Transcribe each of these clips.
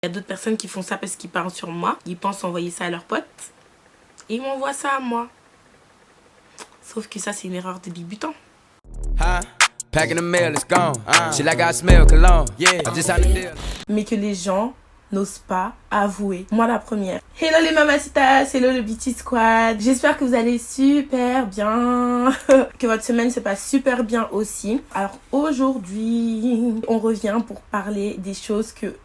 Il y a d'autres personnes qui font ça parce qu'ils parlent sur moi. Ils pensent envoyer ça à leurs potes. Et ils m'envoient ça à moi. Sauf que ça, c'est une erreur de débutant. Mais que les gens n'osent pas avouer. Moi, la première. Hello les mamacitas, hello le BT Squad. J'espère que vous allez super bien. Que votre semaine se passe super bien aussi. Alors aujourd'hui, on revient pour parler des choses que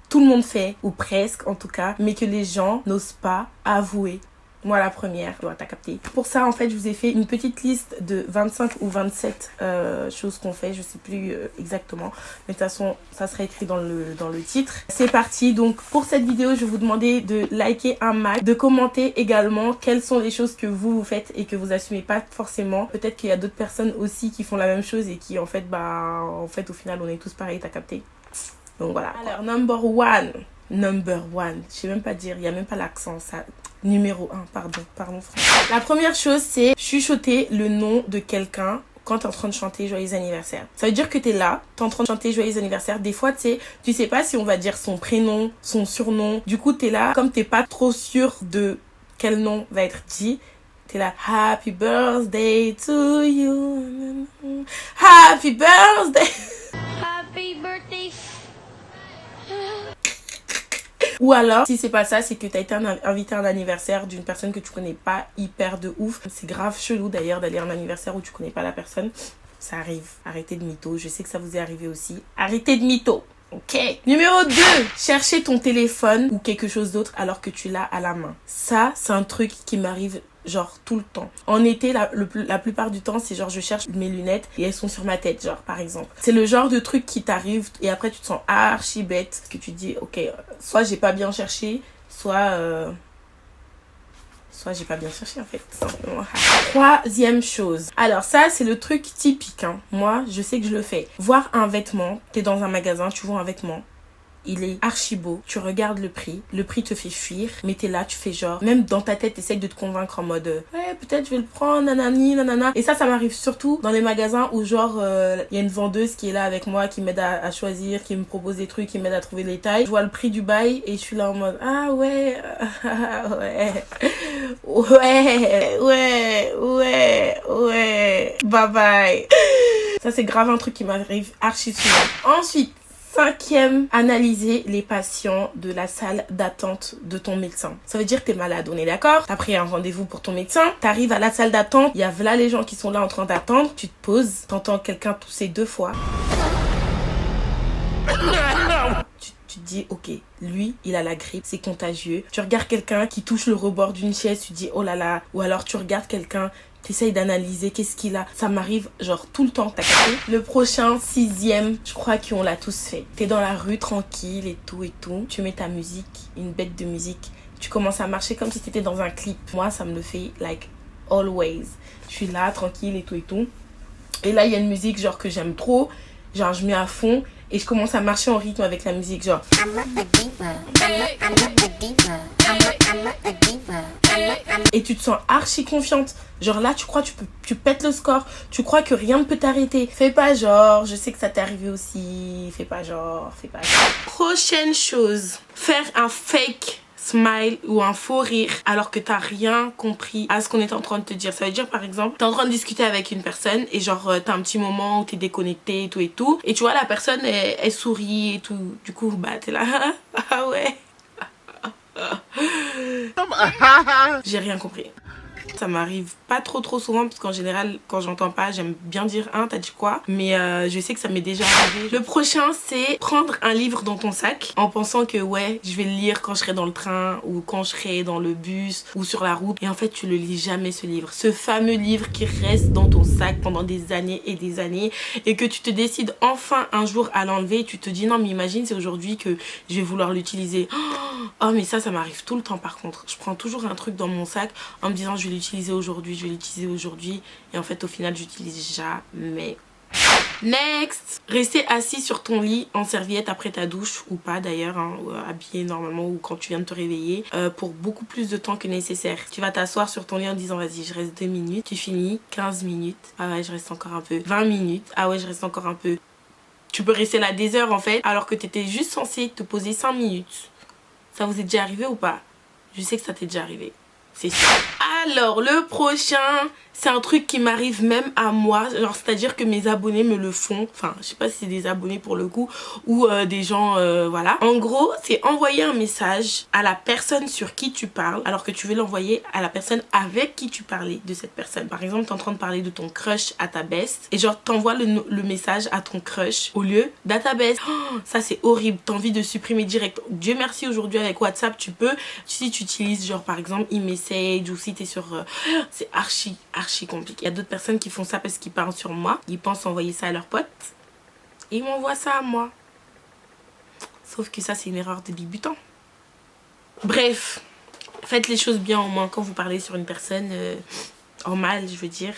tout le monde fait, ou presque en tout cas, mais que les gens n'osent pas avouer. Moi la première, t'as capté. Pour ça en fait je vous ai fait une petite liste de 25 ou 27 choses qu'on fait, je sais plus exactement. Mais de toute façon ça sera écrit dans le titre. C'est parti, donc pour cette vidéo je vais vous demander de liker un max, de commenter également quelles sont les choses que vous faites et que vous assumez pas forcément. Peut-être qu'il y a d'autres personnes aussi qui font la même chose et qui en fait au final on est tous pareils, t'as capté. Donc voilà. Alors number one, je sais même pas dire, il y a même pas l'accent ça. Numéro 1, pardon français. La première chose, c'est chuchoter le nom de quelqu'un quand t'es en train de chanter joyeux anniversaire. Ça veut dire que t'es là, t'es en train de chanter joyeux anniversaire. Des fois, tu sais pas si on va dire son prénom, son surnom. Du coup, t'es là, comme t'es pas trop sûr de quel nom va être dit, t'es là, happy birthday to you. Happy birthday. Happy birthday. Ou alors, si c'est pas ça, c'est que t'as été invité à un anniversaire d'une personne que tu connais pas hyper de ouf. C'est grave chelou d'ailleurs d'aller à un anniversaire où tu connais pas la personne. Ça arrive. Arrêtez de mytho. Je sais que ça vous est arrivé aussi. Arrêtez de mytho. Ok. Numéro 2. Chercher ton téléphone ou quelque chose d'autre alors que tu l'as à la main. Ça, c'est un truc qui m'arrive genre tout le temps. En été, la plupart du temps, c'est genre je cherche mes lunettes et elles sont sur ma tête, genre par exemple. C'est le genre de truc qui t'arrive et après tu te sens archi bête. Parce que tu te dis, ok, soit j'ai pas bien cherché, soit j'ai pas bien cherché en fait, tout simplement. Troisième chose. Alors ça, c'est le truc typique, hein. Moi, je sais que je le fais. Voir un vêtement, t'es dans un magasin, tu vois un vêtement. Il est archi beau, tu regardes le prix te fait fuir, mais t'es là, tu fais genre, même dans ta tête, t'essayes de te convaincre en mode ouais, peut-être je vais le prendre, nanani, nanana. Et ça m'arrive surtout dans les magasins où genre, y a une vendeuse qui est là avec moi, qui m'aide à choisir, qui me propose des trucs, qui m'aide à trouver les tailles. Je vois le prix du bail et je suis là en mode, ah ouais, ouais, bye bye. Ça c'est grave un truc qui m'arrive archi souvent. Ensuite, 5e, analyser les patients de la salle d'attente de ton médecin. Ça veut dire que t'es malade, on est d'accord? T'as pris un rendez-vous pour ton médecin, t'arrives à la salle d'attente, il y a là les gens qui sont là en train d'attendre, tu te poses, t'entends quelqu'un tousser 2 fois. Tu te dis, ok, lui, il a la grippe, c'est contagieux. Tu regardes quelqu'un qui touche le rebord d'une chaise, tu te dis, oh là là. Ou alors tu regardes quelqu'un, t'essayes d'analyser qu'est-ce qu'il a. Ça m'arrive genre tout le temps, t'as capté? Le prochain, 6e, je crois qu'on l'a tous fait. T'es dans la rue tranquille et tout. Tu mets ta musique, une bête de musique. Tu commences à marcher comme si t'étais dans un clip. Moi, ça me le fait like always. Je suis là, tranquille et tout. Et là, il y a une musique genre que j'aime trop. Genre, je mets à fond. Et je commence à marcher en rythme avec la musique, genre. Et tu te sens archi confiante. Genre là, tu crois tu pètes le score. Tu crois que rien ne peut t'arrêter. Fais pas genre, je sais que ça t'est arrivé aussi. Fais pas genre. Prochaine chose, faire un fake smile ou un faux rire alors que t'as rien compris à ce qu'on est en train de te dire. Ça veut dire par exemple, t'es en train de discuter avec une personne et genre t'as un petit moment où t'es déconnecté et tout et tu vois la personne elle sourit et tout. Du coup bah t'es là ah ouais. J'ai rien compris. Ça m'arrive pas trop souvent parce qu'en général quand j'entends pas j'aime bien dire t'as dit quoi, mais je sais que ça m'est déjà arrivé. Le prochain c'est prendre un livre dans ton sac en pensant que ouais je vais le lire quand je serai dans le train ou quand je serai dans le bus ou sur la route, et en fait tu le lis jamais ce livre, ce fameux livre qui reste dans ton sac pendant des années et des années et que tu te décides enfin un jour à l'enlever. Tu te dis non mais imagine c'est aujourd'hui que je vais vouloir l'utiliser. Oh mais ça m'arrive tout le temps. Par contre je prends toujours un truc dans mon sac en me disant je vais l'utiliser aujourd'hui et en fait au final j'utilise jamais. Next, rester assis sur ton lit en serviette après ta douche ou pas d'ailleurs, hein, habillé normalement ou quand tu viens de te réveiller pour beaucoup plus de temps que nécessaire. Tu vas t'asseoir sur ton lit en disant vas-y je reste 2 minutes, tu finis 15 minutes, ah ouais je reste encore un peu, 20 minutes, ah ouais je reste encore un peu. Tu peux rester là des heures en fait, alors que t'étais juste censé te poser 5 minutes. Ça vous est déjà arrivé ou pas? Je sais que ça t'est déjà arrivé. C'est sûr. Alors, le prochain, c'est un truc qui m'arrive même à moi. Genre, c'est-à-dire que mes abonnés me le font. Enfin, je sais pas si c'est des abonnés pour le coup ou des gens, voilà. En gros, c'est envoyer un message à la personne sur qui tu parles alors que tu veux l'envoyer à la personne avec qui tu parlais de cette personne. Par exemple, t'es en train de parler de ton crush à ta best et genre, t'envoies le message à ton crush au lieu d'à ta best. Oh, ça, c'est horrible. T'as envie de supprimer direct. Dieu merci, aujourd'hui, avec WhatsApp, tu peux. Si tu utilises, genre, par exemple, iMessage ou si t'es sur... c'est archi compliqué. Il y a d'autres personnes qui font ça parce qu'ils parlent sur moi. Ils pensent envoyer ça à leurs potes. Et ils m'envoient ça à moi. Sauf que ça, c'est une erreur de débutant. Bref. Faites les choses bien au moins quand vous parlez sur une personne en mal, je veux dire.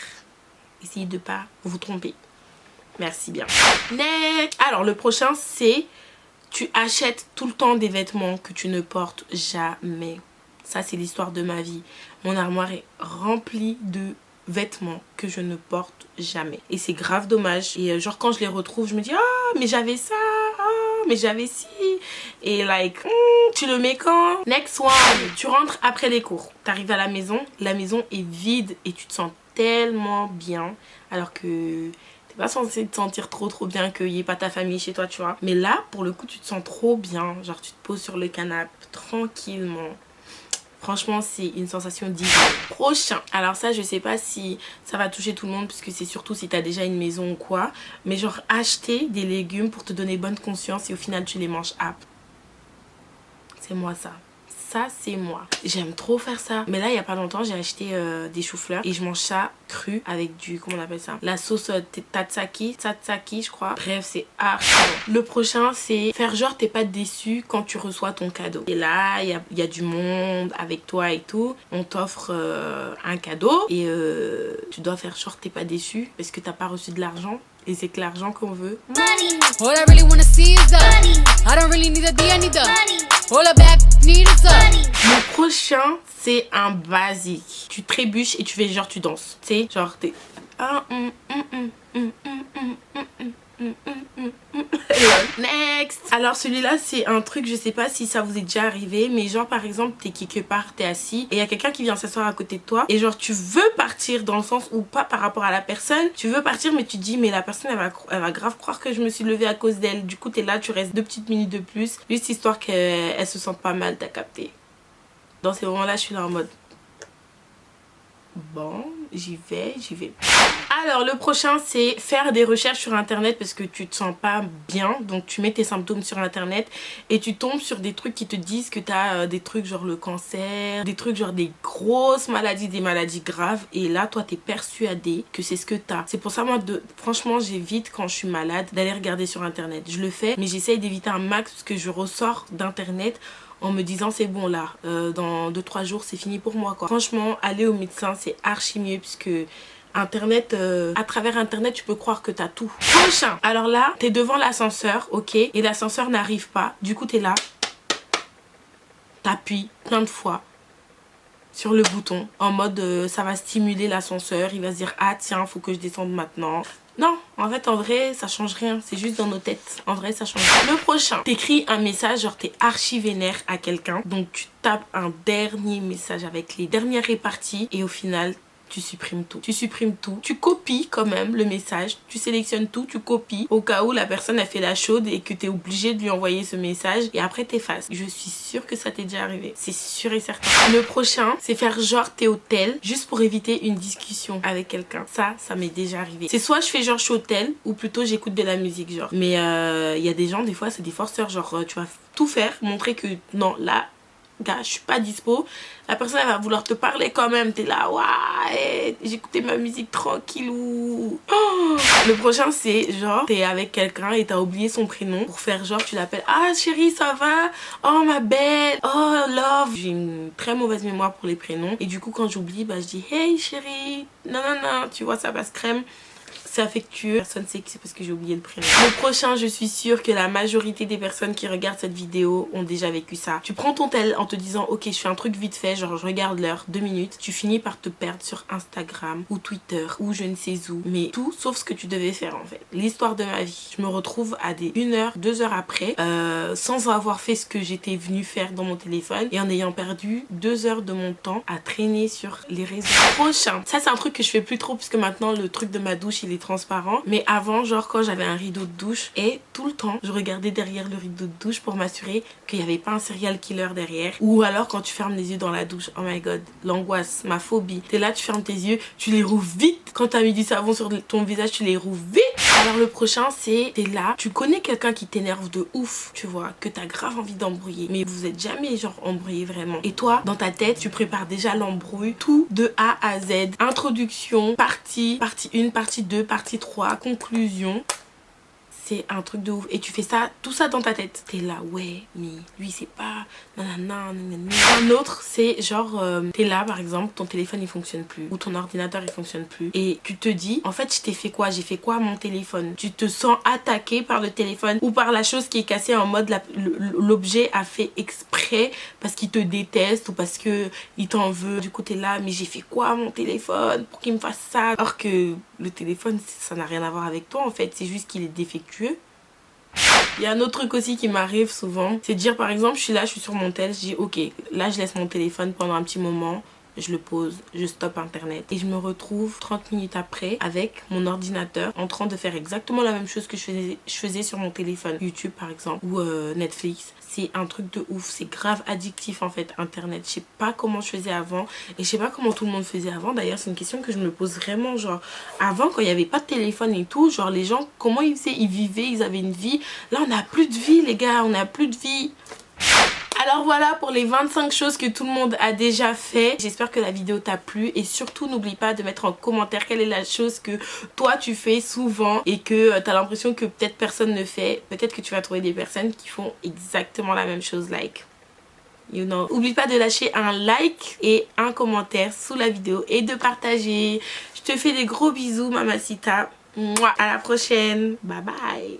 Essayez de pas vous tromper. Merci bien. Next. Alors, le prochain, c'est... Tu achètes tout le temps des vêtements que tu ne portes jamais. Ça, c'est l'histoire de ma vie. Mon armoire est remplie de vêtements que je ne porte jamais. Et c'est grave dommage. Et genre, quand je les retrouve, je me dis, ah, mais j'avais ça, ah, mais j'avais ci. Et like, tu le mets quand? Next one. Tu rentres après les cours. T'arrives à la maison est vide et tu te sens tellement bien. Alors que... t'es pas censé te sentir trop bien qu'il n'y ait pas ta famille chez toi, tu vois. Mais là, pour le coup, tu te sens trop bien. Genre, tu te poses sur le canapé tranquillement. Franchement, c'est une sensation divine. Prochain. Alors ça, je sais pas si ça va toucher tout le monde puisque c'est surtout si t'as déjà une maison ou quoi. Mais genre, acheter des légumes pour te donner bonne conscience et au final, tu les manges up. C'est moi ça. Ça, c'est moi. J'aime trop faire ça. Mais là, il y a pas longtemps, j'ai acheté des choux-fleurs et je mange ça cru avec du... Comment on appelle ça? La sauce tatsaki, je crois. Bref, c'est archi bon. Le prochain, c'est faire genre t'es pas déçu quand tu reçois ton cadeau. Et là, il y a du monde avec toi et tout. On t'offre un cadeau et tu dois faire genre t'es pas déçu parce que t'as pas reçu de l'argent. Et c'est que l'argent qu'on veut. All I really wanna see is the money. I don't really need a D, I need the money. All I back need is the money. Le prochain, c'est un basique. Tu trébuches et tu fais genre tu danses. Tu sais, genre t'es... Next. Alors celui-là c'est un truc, je sais pas si ça vous est déjà arrivé, mais genre par exemple t'es quelque part, t'es assis et il y a quelqu'un qui vient s'asseoir à côté de toi et genre tu veux partir dans le sens où pas par rapport à la personne, tu veux partir mais tu te dis mais la personne elle va grave croire que je me suis levée à cause d'elle. Du coup t'es là, tu restes 2 petites minutes de plus juste histoire qu'elle se sente pas mal, t'as capté. Dans ces moments là je suis là en mode bon, j'y vais. Alors le prochain c'est faire des recherches sur internet parce que tu te sens pas bien. Donc tu mets tes symptômes sur internet et tu tombes sur des trucs qui te disent que t'as des trucs genre le cancer, des trucs genre des grosses maladies, des maladies graves. Et là toi t'es persuadé que c'est ce que t'as. C'est pour ça moi franchement j'évite quand je suis malade d'aller regarder sur internet. Je le fais mais j'essaye d'éviter un max parce que je ressors d'internet en me disant c'est bon là, dans 2-3 jours c'est fini pour moi quoi. Franchement aller au médecin c'est archi mieux puisque internet, à travers internet tu peux croire que t'as tout. Prochain. Alors là t'es devant l'ascenseur, ok, et l'ascenseur n'arrive pas, du coup t'es là, t'appuies plein de fois sur le bouton en mode ça va stimuler l'ascenseur, il va se dire ah tiens faut que je descende maintenant. Non, en fait, en vrai, ça change rien. C'est juste dans nos têtes. En vrai, ça change rien. Le prochain, t'écris un message, genre t'es archi vénère à quelqu'un. Donc, tu tapes un dernier message avec les dernières réparties. Et au final, tu supprimes tout. Tu supprimes tout. Tu copies quand même le message. Tu sélectionnes tout, tu copies. Au cas où la personne a fait la chaude et que t'es obligé de lui envoyer ce message. Et après, t'effaces. Je suis sûre que ça t'est déjà arrivé. C'est sûr et certain. Le prochain, c'est faire genre t'es au tel. Juste pour éviter une discussion avec quelqu'un. Ça m'est déjà arrivé. C'est soit je fais genre je suis au tel. Ou plutôt j'écoute de la musique genre. Mais il y a des gens, des fois, c'est des forceurs. Genre tu vas tout faire. Montrer que non, là... gars, je suis pas dispo. La personne elle va vouloir te parler quand même. T'es là, ouais, j'écoutais ma musique tranquillou. Oh. Le prochain c'est genre t'es avec quelqu'un et t'as oublié son prénom. Pour faire genre tu l'appelles, ah chérie ça va, oh ma belle, oh love. J'ai une très mauvaise mémoire pour les prénoms. Et du coup quand j'oublie bah je dis hey chérie, non tu vois ça passe crème. c'est affectueux, personne sait que c'est parce que j'ai oublié le prénom. Le prochain, je suis sûre que la majorité des personnes qui regardent cette vidéo ont déjà vécu ça. Tu prends ton tel en te disant ok, je fais un truc vite fait, genre je regarde l'heure, 2 minutes, tu finis par te perdre sur Instagram ou Twitter ou je ne sais où, mais tout sauf ce que tu devais faire en fait. L'histoire de ma vie, je me retrouve à des 1 heure, 2 heures après, sans avoir fait ce que j'étais venue faire dans mon téléphone et en ayant perdu 2 heures de mon temps à traîner sur les réseaux. Prochain, ça c'est un truc que je fais plus trop puisque maintenant le truc de ma douche il est transparent, mais avant, genre quand j'avais un rideau de douche, et tout le temps je regardais derrière le rideau de douche pour m'assurer qu'il n'y avait pas un serial killer derrière. Ou alors quand tu fermes les yeux dans la douche, oh my god, l'angoisse, ma phobie. T'es là, tu fermes tes yeux, tu les rouvres vite. Quand t'as mis du savon sur ton visage, tu les rouvres vite. Alors le prochain c'est, t'es là, tu connais quelqu'un qui t'énerve de ouf, tu vois, que t'as grave envie d'embrouiller, mais vous êtes jamais genre embrouillé vraiment. Et toi, dans ta tête, tu prépares déjà l'embrouille, tout de A à Z. Introduction, partie 1, partie 2, partie 3, conclusion. C'est un truc de ouf. Et tu fais ça, tout ça dans ta tête. T'es là, ouais, mais lui c'est pas nanana, nanana. Un autre, c'est genre, t'es là par exemple, ton téléphone il fonctionne plus. Ou ton ordinateur il fonctionne plus. Et tu te dis, en fait je t'ai fait quoi? J'ai fait quoi à mon téléphone? Tu te sens attaqué par le téléphone ou par la chose qui est cassée en mode l'objet a fait exprès parce qu'il te déteste ou parce que il t'en veut. Du coup t'es là, mais j'ai fait quoi à mon téléphone pour qu'il me fasse ça? Alors que le téléphone ça n'a rien à voir avec toi en fait, c'est juste qu'il est défectueux. Il y a un autre truc aussi qui m'arrive souvent, c'est de dire par exemple je suis là, je suis sur mon tel, je dis ok, là je laisse mon téléphone pendant un petit moment, je le pose, je stoppe internet et je me retrouve 30 minutes après avec mon ordinateur en train de faire exactement la même chose que je faisais sur mon téléphone, YouTube par exemple ou Netflix. C'est un truc de ouf, c'est grave addictif en fait internet. Je sais pas comment je faisais avant et je sais pas comment tout le monde faisait avant. D'ailleurs c'est une question que je me pose vraiment, genre avant quand il n'y avait pas de téléphone et tout, genre les gens comment ils faisaient, ils vivaient, ils avaient une vie. Là on n'a plus de vie les gars, on n'a plus de vie. Alors voilà pour les 25 choses que tout le monde a déjà fait. J'espère que la vidéo t'a plu et surtout n'oublie pas de mettre en commentaire quelle est la chose que toi tu fais souvent et que t'as l'impression que peut-être personne ne fait. Peut-être que tu vas trouver des personnes qui font exactement la même chose, like. You know. N'oublie pas de lâcher un like et un commentaire sous la vidéo et de partager. Je te fais des gros bisous mamacita. Mouah. À la prochaine. Bye bye.